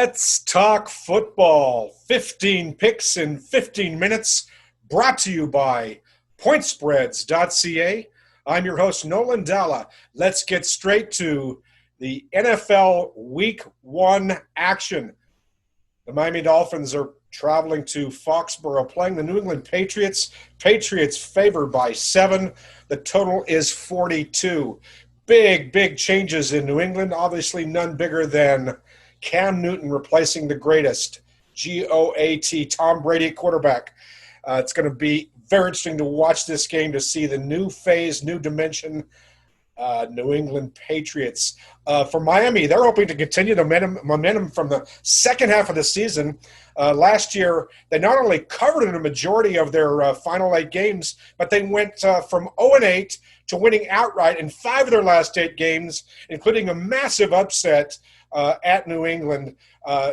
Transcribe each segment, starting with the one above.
Let's talk football. 15 picks in 15 minutes, brought to you by Pointspreads.ca. I'm your host, Nolan, Dalla. Let's get straight to the NFL Week 1 action. The Miami Dolphins are traveling to Foxborough, playing the New England Patriots. Patriots favored by 7. The total is 42. Big changes in New England. Obviously, none bigger than Cam Newton replacing the greatest, GOAT, Tom Brady quarterback. It's going to be very interesting to watch this game to see the new phase, new dimension, New England Patriots. For Miami, they're hoping to continue the momentum from the second half of the season. Last year, they not only covered in a majority of their final 8 games, but they went from 0-8 to winning outright in 5 of their last 8 games, including a massive upset at New England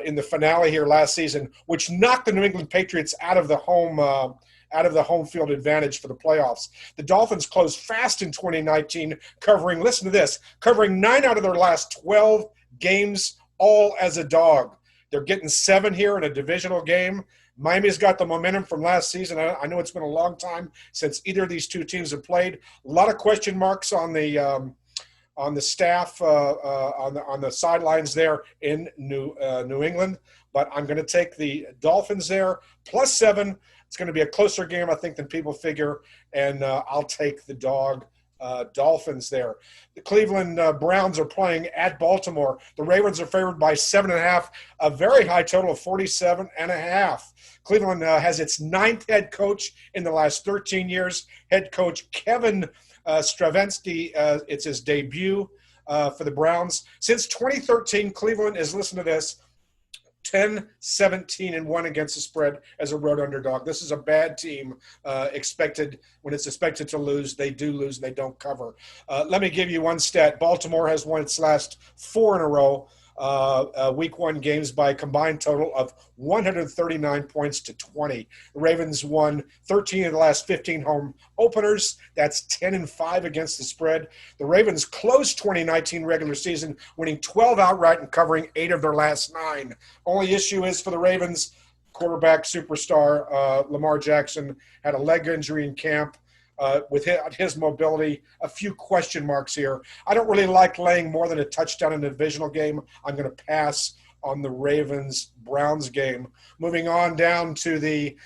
in the finale here last season, which knocked the New England Patriots out of the home field advantage for the playoffs. The Dolphins closed fast in 2019, covering 9 out of their last 12 games, all as a dog. They're getting 7 here in a divisional game. Miami's got the momentum from last season. I know it's been a long time since either of these two teams have played. A lot of question marks on the staff, on the sidelines there in New England. But I'm going to take the Dolphins there, plus 7. It's going to be a closer game, I think, than people figure, and I'll take the Dolphins there. The Cleveland Browns are playing at Baltimore. The Ravens are favored by 7.5, a very high total of 47.5. Cleveland has its 9th head coach in the last 13 years. Head coach Kevin Stravinsky, it's his debut for the Browns. Since 2013, Cleveland is, listen to this, 10-17-1 against the spread as a road underdog. This is a bad team. When it's expected to lose, they do lose and they don't cover. Let me give you one stat. Baltimore has won its last 4 in a row. Week 1 games by a combined total of 139 points to 20. The Ravens won 13 of the last 15 home openers. That's 10-5 against the spread. The Ravens closed 2019 regular season, winning 12 outright and covering 8 of their last 9. Only issue is for the Ravens, quarterback superstar Lamar Jackson had a leg injury in camp. With his mobility, a few question marks here. I don't really like laying more than a touchdown in a divisional game. I'm going to pass on the Ravens-Browns game. Moving on down to the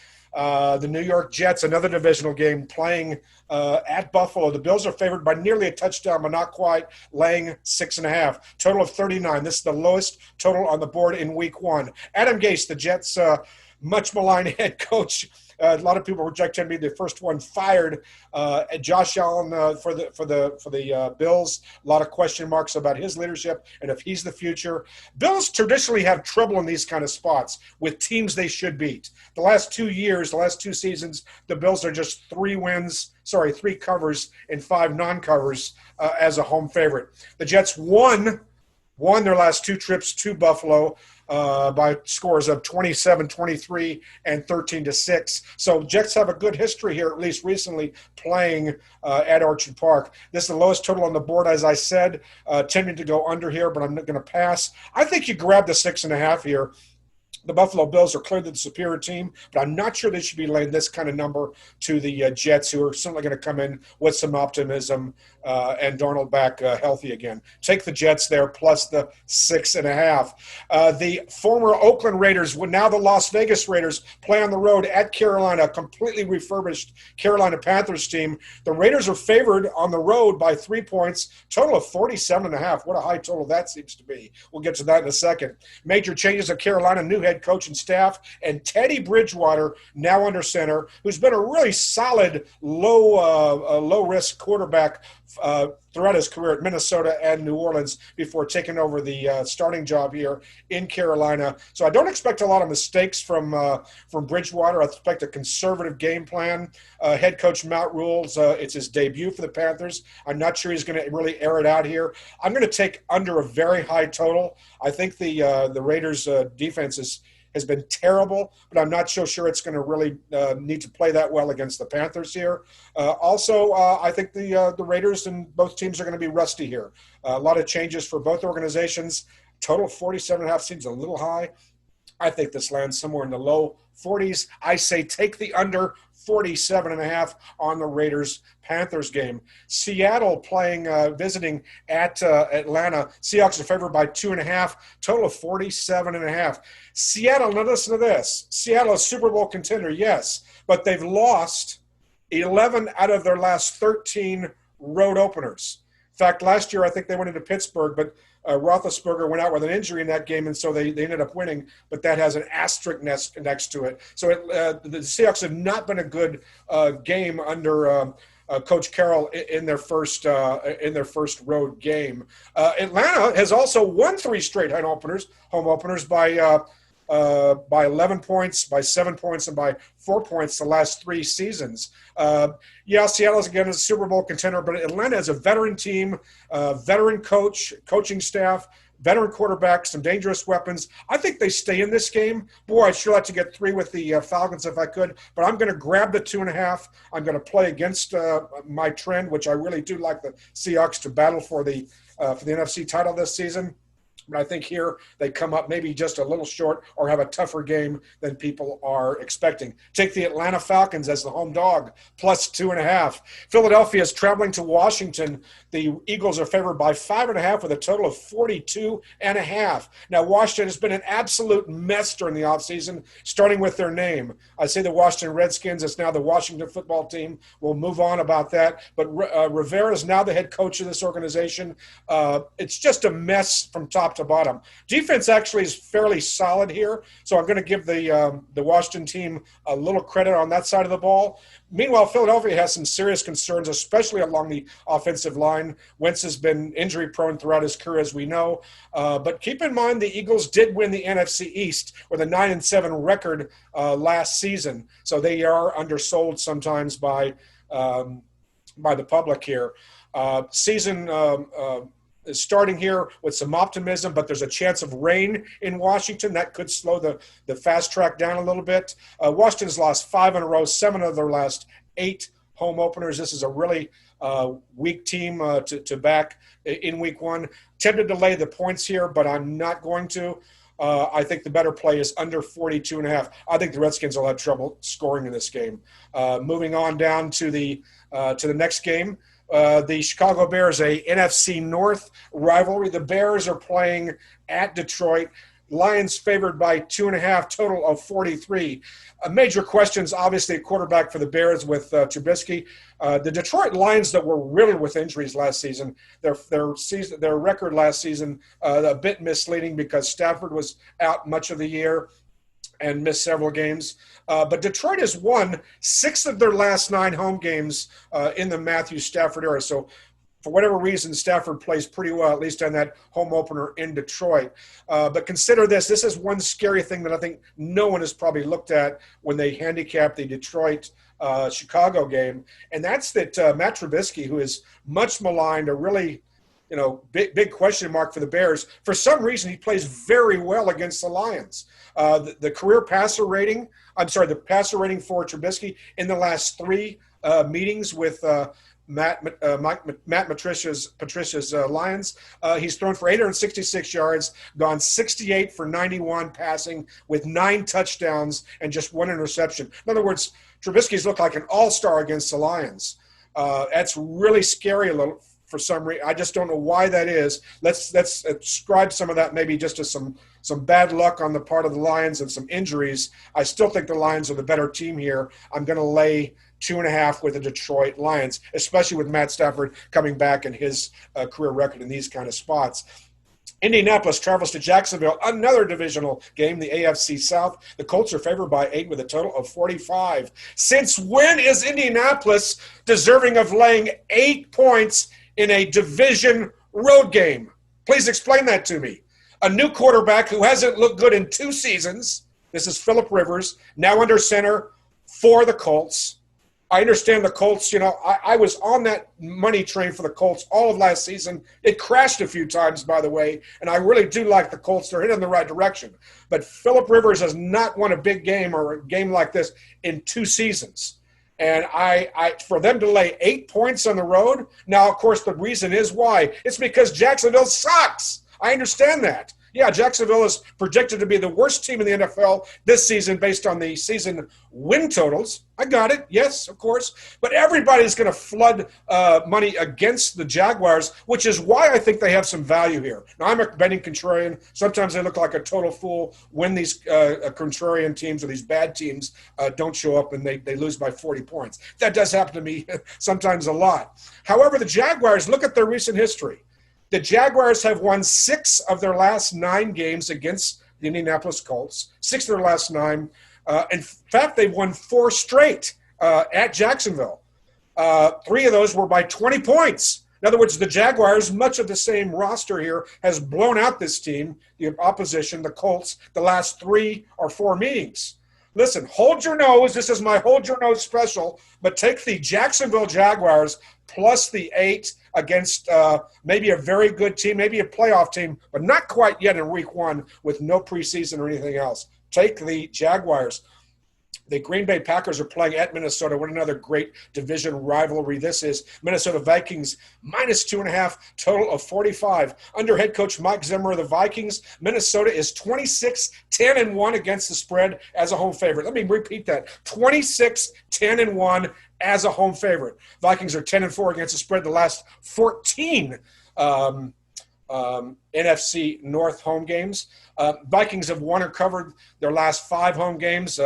New York Jets, another divisional game playing at Buffalo. The Bills are favored by nearly a touchdown, but not quite, laying 6.5. Total of 39. This is the lowest total on the board in Week 1. Adam Gase, the Jets' much maligned head coach. A lot of people project him to be the first one fired. Josh Allen for the Bills. A lot of question marks about his leadership and if he's the future. Bills traditionally have trouble in these kind of spots with teams they should beat. The last 2 seasons, the Bills are just 3 covers and 5 non-covers as a home favorite. The Jets won their last 2 trips to Buffalo by scores of 27-23 and 13-6. So Jets have a good history here, at least recently, playing at Orchard Park. This is the lowest total on the board, as I said, tending to go under here, but I'm not going to pass. I think you grab the 6.5 here. The Buffalo Bills are clearly the superior team, but I'm not sure they should be laying this kind of number to the Jets, who are certainly going to come in with some optimism and Darnold back healthy again. Take the Jets there, plus the 6.5. The former Oakland Raiders, now the Las Vegas Raiders, play on the road at Carolina, a completely refurbished Carolina Panthers team. The Raiders are favored on the road by 3 points, total of 47.5. What a high total that seems to be. We'll get to that in a second. Major changes at Carolina, new head coach and staff, and Teddy Bridgewater now under center, who's been a really solid low-risk quarterback throughout his career at Minnesota and New Orleans before taking over the starting job here in Carolina. So I don't expect a lot of mistakes from Bridgewater. I expect a conservative game plan. Head coach Matt Rule's, it's his debut for the Panthers. I'm not sure he's going to really air it out here. I'm going to take under a very high total. I think the Raiders' defense has been terrible, but I'm not so sure it's going to really need to play that well against the Panthers here. Also, I think the Raiders and both teams are going to be rusty here. A lot of changes for both organizations. Total 47.5 seems a little high. I think this lands somewhere in the low 40s. I say take the under 47.5 on the Raiders-Panthers game. Seattle visiting at Atlanta. Seahawks are favored by 2.5. Total of 47.5. Seattle, now listen to this. Seattle is Super Bowl contender, yes, but they've lost 11 out of their last 13 road openers. In fact, last year I think they went into Pittsburgh, but Roethlisberger went out with an injury in that game, and so they ended up winning, but that has an asterisk next to it. So the Seahawks have not been a good game under Coach Carroll in their first road game. Atlanta has also won 3 straight home openers by 11 points, by 7 points, and by 4 points the last 3 seasons. Seattle's again a Super Bowl contender, but Atlanta is a veteran team, veteran coaching staff, veteran quarterback, some dangerous weapons. I think they stay in this game. Boy, I'd sure like to get 3 with the Falcons if I could, but I'm going to grab the 2.5. I'm going to play against my trend, which I really do like the Seahawks to battle for the NFC title this season. But I think here they come up maybe just a little short or have a tougher game than people are expecting. Take the Atlanta Falcons as the home dog, plus 2.5. Philadelphia is traveling to Washington. The Eagles are favored by 5.5 with a total of 42.5. Now, Washington has been an absolute mess during the offseason, starting with their name. I say the Washington Redskins. It's now the Washington football team. We'll move on about that. But Rivera is now the head coach of this organization. It's just a mess from top to bottom. Defense actually is fairly solid here, so I'm going to give the Washington team a little credit on that side of the ball. Meanwhile, Philadelphia has some serious concerns, especially along the offensive line. Wentz has been injury-prone throughout his career, as we know. But keep in mind the Eagles did win the NFC East with a 9-7 record last season, so they are undersold sometimes by the public here. Season is starting here with some optimism, but there's a chance of rain in Washington. That could slow the fast track down a little bit. Washington's lost 5 in a row, 7 of their last 8 home openers. This is a really weak team to back in week 1. Tempted to lay the points here, but I'm not going to. I think the better play is under 42.5. I think the Redskins will have trouble scoring in this game. Moving on down to the next game. The Chicago Bears, a NFC North rivalry. The Bears are playing at Detroit. Lions favored by 2.5, total of 43. Major questions, obviously, at quarterback for the Bears with Trubisky. The Detroit Lions that were riddled with injuries last season, their record last season, a bit misleading because Stafford was out much of the year and missed several games. But Detroit has won 6 of their last 9 home games in the Matthew Stafford era. So for whatever reason, Stafford plays pretty well, at least on that home opener in Detroit. But consider this. This is one scary thing that I think no one has probably looked at when they handicap the Detroit-Chicago game, and that's that Matt Trubisky, who is much maligned, a really big question mark for the Bears. For some reason, he plays very well against the Lions. The career passer rating, the passer rating for Trubisky in the last 3 meetings with Matt Patricia's Lions. He's thrown for 866 yards, gone 68 for 91 passing with 9 touchdowns and just 1 interception. In other words, Trubisky's looked like an all-star against the Lions. That's really scary a little for some reason. I just don't know why that is. Let's ascribe some of that maybe just to some bad luck on the part of the Lions and some injuries. I still think the Lions are the better team here. I'm going to lay 2.5 with the Detroit Lions, especially with Matt Stafford coming back and his career record in these kind of spots. Indianapolis travels to Jacksonville, another divisional game, the AFC South. The Colts are favored by 8 with a total of 45. Since when is Indianapolis deserving of laying 8 points in a division road game? Please explain that to me. A new quarterback who hasn't looked good in 2 seasons. This is Phillip Rivers, now under center for the Colts. I understand the Colts, I was on that money train for the Colts all of last season. It crashed a few times, by the way, and I really do like the Colts. They're headed in the right direction. But Phillip Rivers has not won a big game or a game like this in 2 seasons. And I for them to lay 8 points on the road, now, of course, the reason is why. It's because Jacksonville sucks. I understand that. Yeah, Jacksonville is projected to be the worst team in the NFL this season based on the season win totals. I got it. Yes, of course. But everybody's going to flood money against the Jaguars, which is why I think they have some value here. Now, I'm a betting contrarian. Sometimes I look like a total fool when these contrarian teams or these bad teams don't show up and they lose by 40 points. That does happen to me sometimes a lot. However, the Jaguars, look at their recent history. The Jaguars have won 6 of their last 9 games against the Indianapolis Colts, 6 of their last 9. In fact, they've won 4 straight at Jacksonville. 3 of those were by 20 points. In other words, the Jaguars, much of the same roster here, has blown out this team, the opposition, the Colts, the last 3 or 4 meetings. Listen, hold your nose. This is my hold your nose special, but take the Jacksonville Jaguars plus the 8 against maybe a very good team, maybe a playoff team, but not quite yet in week 1 with no preseason or anything else. Take the Jaguars. The Green Bay Packers are playing at Minnesota. What another great division rivalry this is. Minnesota Vikings minus 2.5, total of 45. Under head coach Mike Zimmer of the Vikings, Minnesota is 26-10-1 against the spread as a home favorite. Let me repeat that. 26-10-1 as a home favorite. Vikings are 10-4 against the spread the last 14 NFC North home games. Vikings have won or covered their last 5 home games.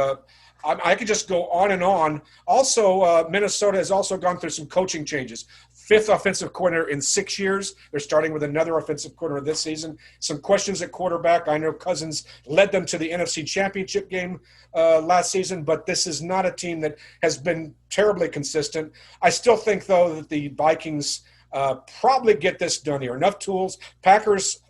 I could just go on and on. Also, Minnesota has also gone through some coaching changes. 5th offensive coordinator in 6 years. They're starting with another offensive coordinator this season. Some questions at quarterback. I know Cousins led them to the NFC Championship game last season, but this is not a team that has been terribly consistent. I still think, though, that the Vikings probably get this done here. Enough tools. Packers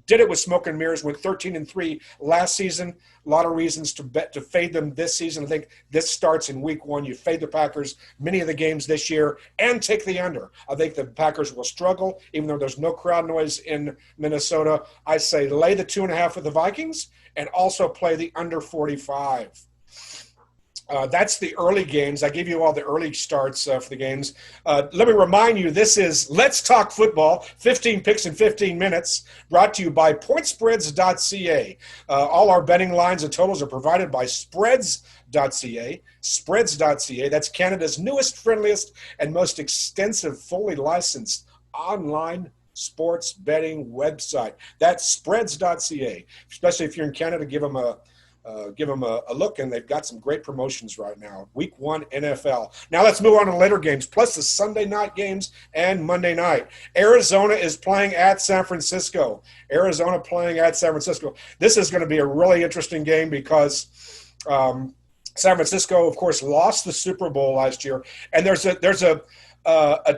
did it with smoke and mirrors, went 13-3 last season. A lot of reasons to fade them this season. I think this starts in week 1. You fade the Packers many of the games this year and take the under. I think the Packers will struggle, even though there's no crowd noise in Minnesota. I say lay the 2.5 with the Vikings and also play the under 45. That's the early games. I gave you all the early starts for the games. Let me remind you, this is Let's Talk Football, 15 picks in 15 minutes, brought to you by Pointspreads.ca. All our betting lines and totals are provided by Spreads.ca. Spreads.ca, that's Canada's newest, friendliest, and most extensive, fully licensed online sports betting website. That's Spreads.ca. Especially if you're in Canada, give them a look, and they've got some great promotions right now. Week 1 NFL. Now let's move on to later games, plus the Sunday night games and Monday night. Arizona is playing at San Francisco. Arizona playing at San Francisco. This is going to be a really interesting game because San Francisco, of course, lost the Super Bowl last year, and there's a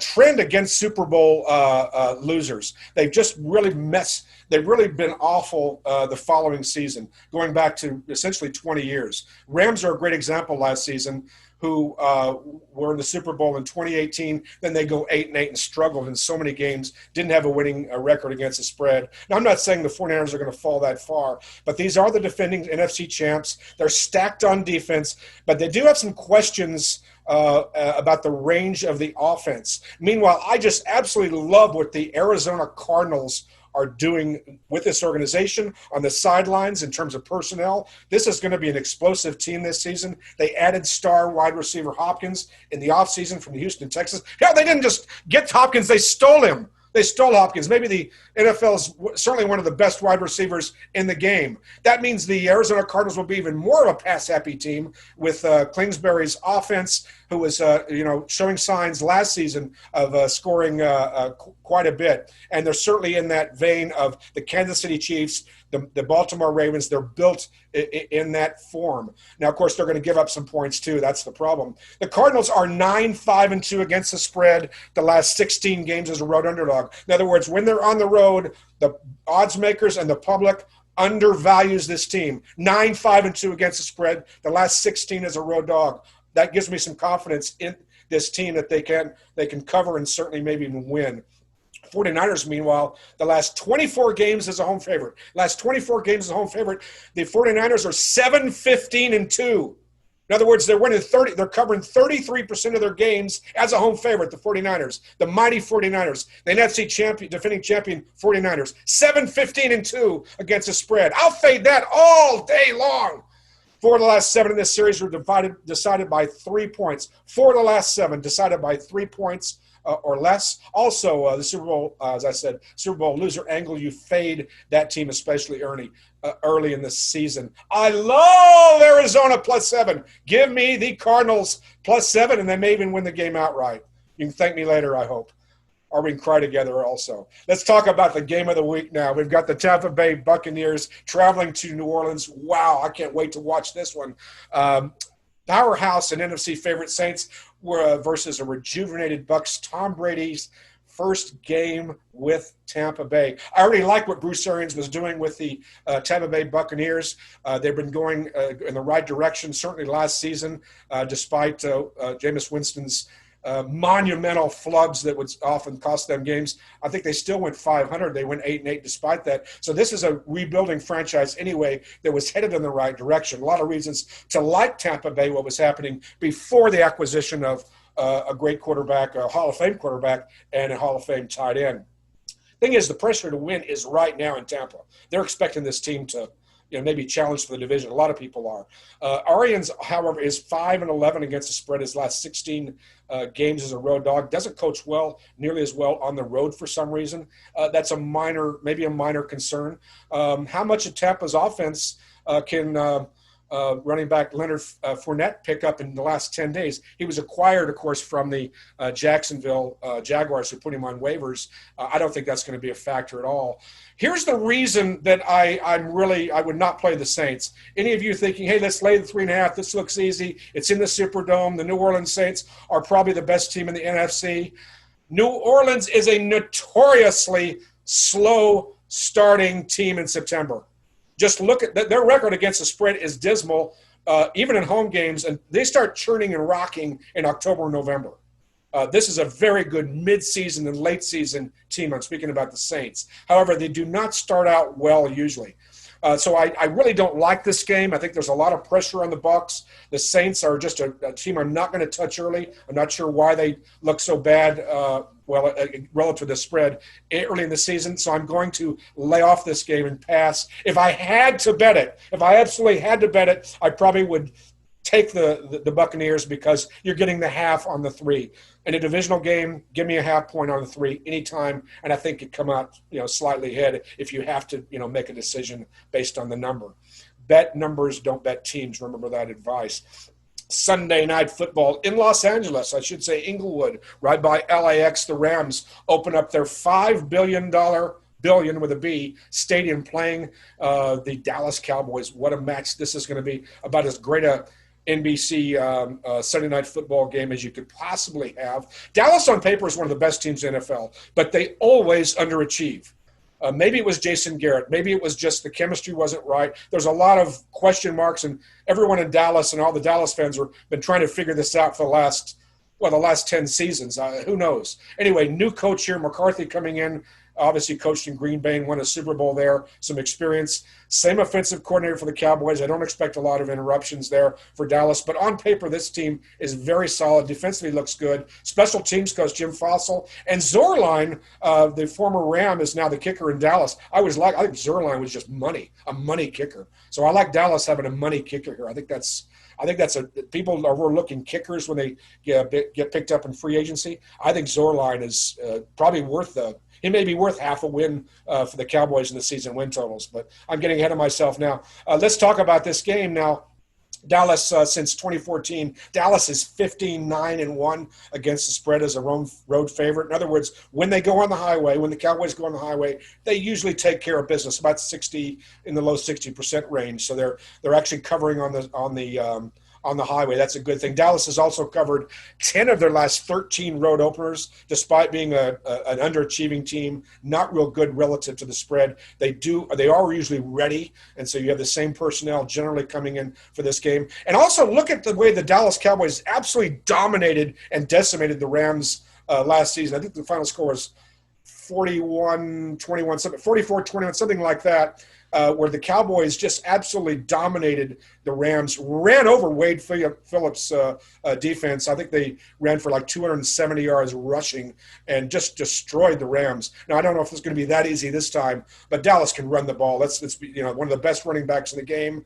trend against Super Bowl losers. They've just really they've really been awful the following season, going back to essentially 20 years. Rams are a great example last season, who were in the Super Bowl in 2018. Then they go 8-8 and struggled in so many games, didn't have a winning record against the spread. Now, I'm not saying the 49ers are going to fall that far, but these are the defending NFC champs. They're stacked on defense, but they do have some questions about the range of the offense. Meanwhile, I just absolutely love what the Arizona Cardinals are doing with this organization on the sidelines in terms of personnel. This is going to be an explosive team this season. They added star wide receiver Hopkins in the offseason from Houston, Texas. Hell, they didn't just get Hopkins, they stole him. They stole Hopkins. Maybe the NFL is certainly one of the best wide receivers in the game. That means the Arizona Cardinals will be even more of a pass-happy team with Kingsbury's offense, who was showing signs last season of scoring quite a bit. And they're certainly in that vein of the Kansas City Chiefs, the Baltimore Ravens. They're built in that form. Now, of course, they're going to give up some points too. That's the problem. The Cardinals are 9-5-2 against the spread the last 16 games as a road underdog. In other words, when they're on the road, the odds makers and the public undervalues this team. 9-5-2 against the spread the last 16 as a road dog. That gives me some confidence in this team that they can cover and certainly maybe even win. 49ers, meanwhile, the last 24 games as a home favorite. The 49ers are 7-15-2 In other words, they're winning 30. They're covering 33% of their games as a home favorite, the 49ers, the mighty 49ers, the NFC champion, defending champion 49ers, 7-15-2 against the spread. I'll fade that all day long. 4 of the last 7 in this series were decided by 3 points. 4 of the last 7 decided by 3 points or less. Also, the Super Bowl, as I said, Super Bowl loser angle, you fade that team, especially early in the season. I love Arizona +7. Give me the Cardinals +7, and they may even win the game outright. You can thank me later, I hope. Or we can cry together also. Let's talk about the game of the week now. We've got the Tampa Bay Buccaneers traveling to New Orleans. Wow, I can't wait to watch this one. Powerhouse and NFC favorite Saints were versus a rejuvenated Bucs. Tom Brady's first game with Tampa Bay. I already like what Bruce Arians was doing with the Tampa Bay Buccaneers. They've been going in the right direction, certainly last season, despite Jameis Winston's monumental flubs that would often cost them games. I think they still went 500. They went 8-8 despite that. So this is a rebuilding franchise anyway that was headed in the right direction. A lot of reasons to like Tampa Bay, what was happening before the acquisition of a great quarterback, a Hall of Fame quarterback, and a Hall of Fame tight end. Thing is, the pressure to win is right now in Tampa. They're expecting this team to maybe challenge for the division. A lot of people are. Arians, however, is 5-11 against the spread his last 16 games as a road dog. Doesn't coach nearly as well on the road for some reason. That's maybe a minor concern. How much of Tampa's offense can running back Leonard Fournette pick up in the last 10 days? He was acquired, of course, from the Jacksonville Jaguars, who put him on waivers. I don't think that's going to be a factor at all. Here's the reason that I would not play the Saints. Any of you thinking, hey, let's lay the 3.5. This looks easy. It's in the Superdome. The New Orleans Saints are probably the best team in the NFC. New Orleans is a notoriously slow starting team in September. Just look at their record against the spread is dismal, even in home games, and they start churning and rocking in October and November. This is a very good mid-season and late-season team. I'm speaking about the Saints. However, they do not start out well usually. So I really don't like this game. I think there's a lot of pressure on the Bucs. The Saints are just a team I'm not going to touch early. I'm not sure why they look so bad, relative to the spread early in the season. So I'm going to lay off this game and pass. If I had to bet it, if I absolutely had to bet it, I probably would take the Buccaneers because you're getting the half on the 3. In a divisional game, give me a half point on the 3 anytime, and I think you'd come out slightly ahead if you have to make a decision based on the number. Bet numbers, don't bet teams. Remember that advice. Sunday night football in Los Angeles, I should say Inglewood, right by LAX. The Rams open up their $5 billion with a B stadium playing the Dallas Cowboys. What a match this is going to be. About as great a NBC Sunday night football game as you could possibly have. Dallas on paper is one of the best teams in the NFL, but they always underachieve. Maybe it was Jason Garrett. Maybe it was just the chemistry wasn't right. There's a lot of question marks, and everyone in Dallas and all the Dallas fans have been trying to figure this out for the last 10 seasons. Who knows? Anyway, new coach here, McCarthy coming in. Obviously coached in Green Bay and won a Super Bowl there, some experience. Same offensive coordinator for the Cowboys. I don't expect a lot of interruptions there for Dallas. But on paper, this team is very solid. Defensively looks good. Special teams coach Jim Fossil. And Zorline, the former Ram, is now the kicker in Dallas. I think Zorline was just a money kicker. So I like Dallas having a money kicker here. I think that's people are overlooking kickers when they get picked up in free agency. I think Zorline is probably he may be worth half a win for the Cowboys in the season win totals, but I'm getting ahead of myself now. Let's talk about this game now. Dallas, since 2014, Dallas is 15-9-1 against the spread as a road favorite. In other words, when they go on the highway, when the Cowboys go on the highway, they usually take care of business, about 60 in the low 60% range. So they're actually covering on the highway. That's a good thing. Dallas has also covered 10 of their last 13 road openers, despite being an underachieving team, not real good relative to the spread. They are usually ready, and so you have the same personnel generally coming in for this game. And also look at the way the Dallas Cowboys absolutely dominated and decimated the Rams last season. I think the final score was 41-21, 44-21, something like that. where the Cowboys just absolutely dominated the Rams, ran over Wade Phillips' defense. I think they ran for like 270 yards rushing and just destroyed the Rams. Now, I don't know if it's going to be that easy this time, but Dallas can run the ball. Let's be, one of the best running backs in the game,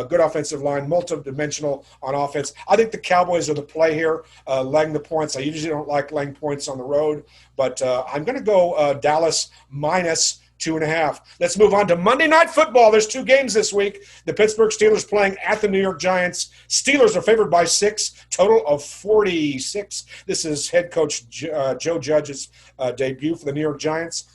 good offensive line, multi-dimensional on offense. I think the Cowboys are the play here, laying the points. I usually don't like laying points on the road, but I'm going to go Dallas minus 2.5. Let's move on to Monday Night Football. There's 2 games this week. The Pittsburgh Steelers playing at the New York Giants. Steelers are favored by 6, total of 46. This is head coach Joe Judge's debut for the New York Giants.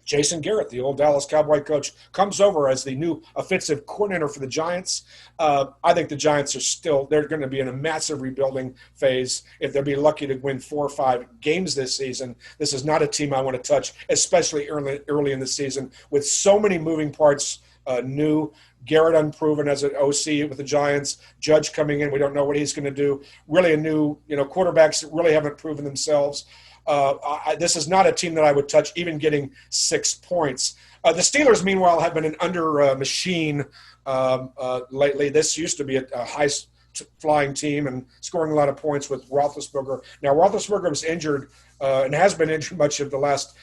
Jason Garrett, the old Dallas Cowboy coach, comes over as the new offensive coordinator for the Giants. I think the Giants they're going to be in a massive rebuilding phase. If they'll be lucky to win 4 or 5 games this season, this is not a team I want to touch, especially early in the season with so many moving parts, new. Garrett unproven as an OC with the Giants. Judge coming in, we don't know what he's going to do. Really a new, quarterbacks that really haven't proven themselves. This is not a team that I would touch, even getting 6 points. The Steelers, meanwhile, have been an under machine lately. This used to be a high-flying team and scoring a lot of points with Roethlisberger. Now, Roethlisberger was injured and has been injured much of the last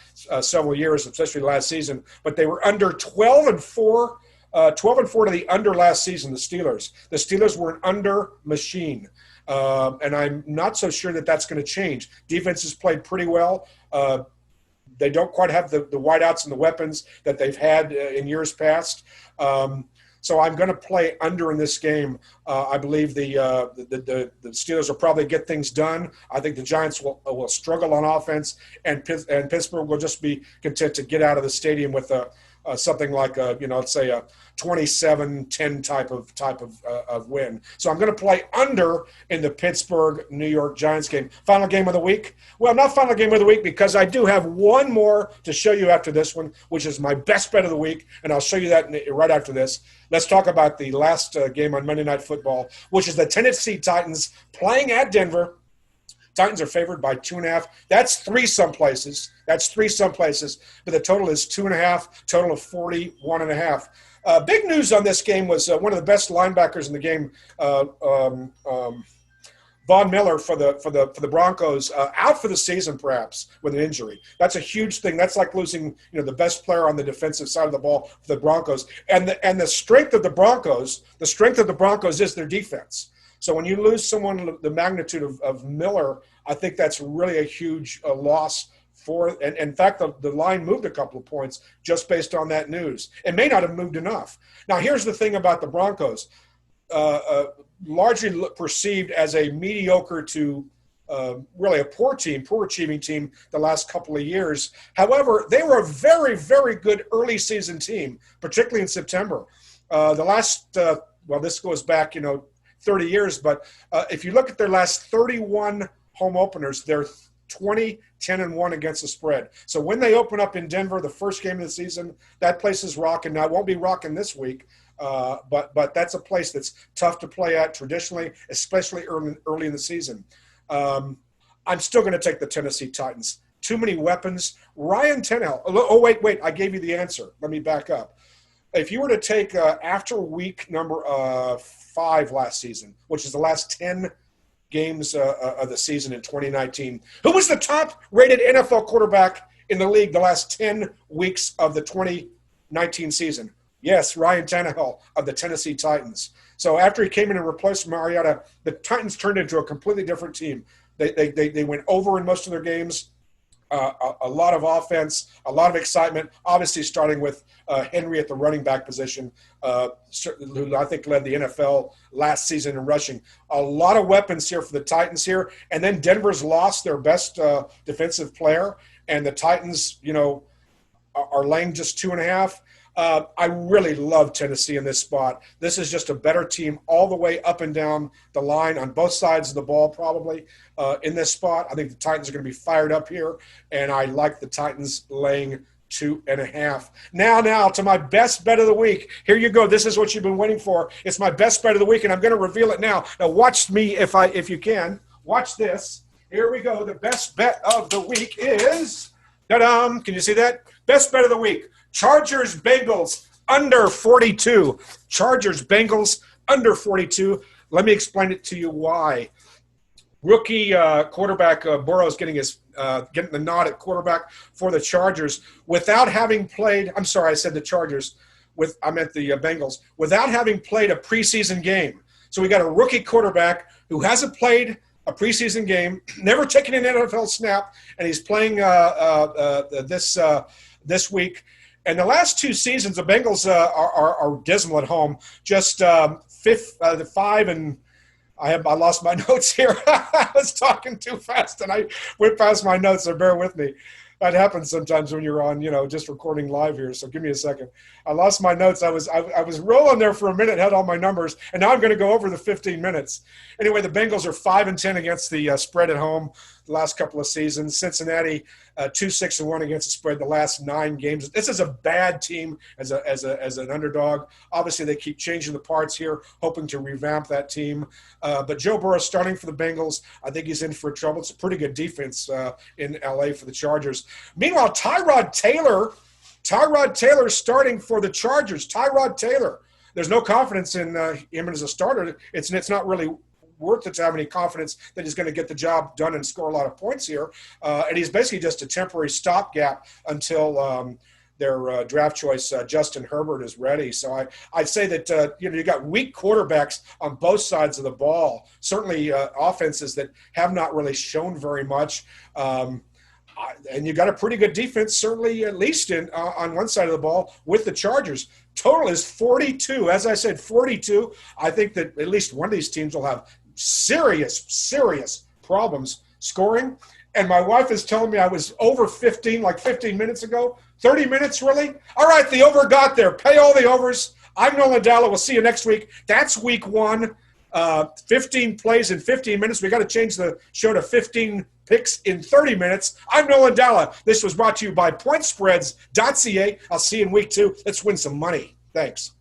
several years, especially last season. But they were under 12-4. 12-4 to the under last season, the Steelers. The Steelers were an under machine. And I'm not so sure that that's going to change. Defense has played pretty well. They don't quite have the wideouts and the weapons that they've had in years past. So I'm going to play under in this game. I believe the Steelers will probably get things done. I think the Giants will struggle on offense, and Pittsburgh will just be content to get out of the stadium with something like let's say a 27-10 type of win. So I'm going to play under in the Pittsburgh-New York Giants game. Final game of the week? Well, not final game of the week, because I do have one more to show you after this one, which is my best bet of the week, and I'll show you that right after this. Let's talk about the last game on Monday Night Football, which is the Tennessee Titans playing at Denver. Titans are favored by 2.5. That's 3 some places. But the total is 2.5, total of 41.5. Big news on this game was one of the best linebackers in the game, Von Miller for the Broncos, out for the season perhaps with an injury. That's a huge thing. That's like losing the best player on the defensive side of the ball for the Broncos. And the strength of the Broncos is their defense. So when you lose someone the magnitude of Miller, I think that's really a huge loss for. And in fact, the line moved a couple of points just based on that news. It may not have moved enough. Now, here's the thing about the Broncos. Largely perceived as a mediocre to really a poor achieving team the last couple of years. However, they were a very, very good early season team, particularly in September. This goes back, 30 years, but if you look at their last 31 home openers, they're 20-10-1 against the spread. So when they open up in Denver, the first game of the season, that place is rocking. Now, it won't be rocking this week, but that's a place that's tough to play at traditionally, especially early in the season. I'm still going to take the Tennessee Titans. Too many weapons. Ryan Tannehill. Oh, wait. I gave you the answer. Let me back up. If you were to take after week number 5 last season, which is the last 10 games of the season in 2019, who was the top-rated NFL quarterback in the league the last 10 weeks of the 2019 season? Yes, Ryan Tannehill of the Tennessee Titans. So after he came in and replaced Mariota, the Titans turned into a completely different team. They went over in most of their games. A lot of offense, a lot of excitement, obviously starting with Henry at the running back position, who I think led the NFL last season in rushing. A lot of weapons here for the Titans here. And then Denver's lost their best defensive player, and the Titans, are laying just 2.5. I really love Tennessee in this spot. This is just a better team all the way up and down the line on both sides of the ball probably in this spot. I think the Titans are going to be fired up here, and I like the Titans laying 2.5. Now to my best bet of the week. Here you go. This is what you've been waiting for. It's my best bet of the week, and I'm going to reveal it now. Now watch me if you can. Watch this. Here we go. The best bet of the week is – ta-da! Can you see that? Best bet of the week. Chargers, Bengals, under 42. Chargers, Bengals, under 42. Let me explain it to you why. Rookie quarterback Burrow's getting the nod at quarterback for the Chargers without having played. I'm sorry, I said the Chargers. I meant the Bengals. Without having played a preseason game. So we got a rookie quarterback who hasn't played a preseason game, never taken an NFL snap, and he's playing this week. And the last two seasons, the Bengals are dismal at home. Just 5 and I lost my notes here. I was talking too fast, and I went past my notes, so bear with me. That happens sometimes when you're on, just recording live here. So give me a second. I lost my notes. I was rolling there for a minute, had all my numbers, and now I'm going to go over the 15 minutes. Anyway, the Bengals are 5-10 against the spread at home the last couple of seasons. Cincinnati 2-6-1 against the spread the last 9 games. This is a bad team as an underdog. Obviously, they keep changing the parts here, hoping to revamp that team. But Joe Burrow starting for the Bengals. I think he's in for trouble. It's a pretty good defense in LA for the Chargers. Meanwhile, Tyrod Taylor starting for the Chargers. Tyrod Taylor. There's no confidence in him as a starter. It's not really worth it to have any confidence that he's going to get the job done and score a lot of points here. And he's basically just a temporary stopgap until their draft choice, Justin Herbert, is ready. So I'd say that, you got weak quarterbacks on both sides of the ball, certainly offenses that have not really shown very much. And you got a pretty good defense, certainly at least on one side of the ball with the Chargers. Total is 42. As I said, 42. I think that at least one of these teams will have serious problems scoring. And my wife is telling me I was over 15 like 15 minutes ago. 30 minutes, really? All right, the over got there. Pay all the overs. I'm Nolan Dalla. We'll see you next week. That's week 1. 15 plays in 15 minutes. We got to change the show to 15 picks in 30 minutes. I'm Nolan Dalla. This was brought to you by Pointspreads.ca. I'll see you in week 2. Let's win some money. Thanks.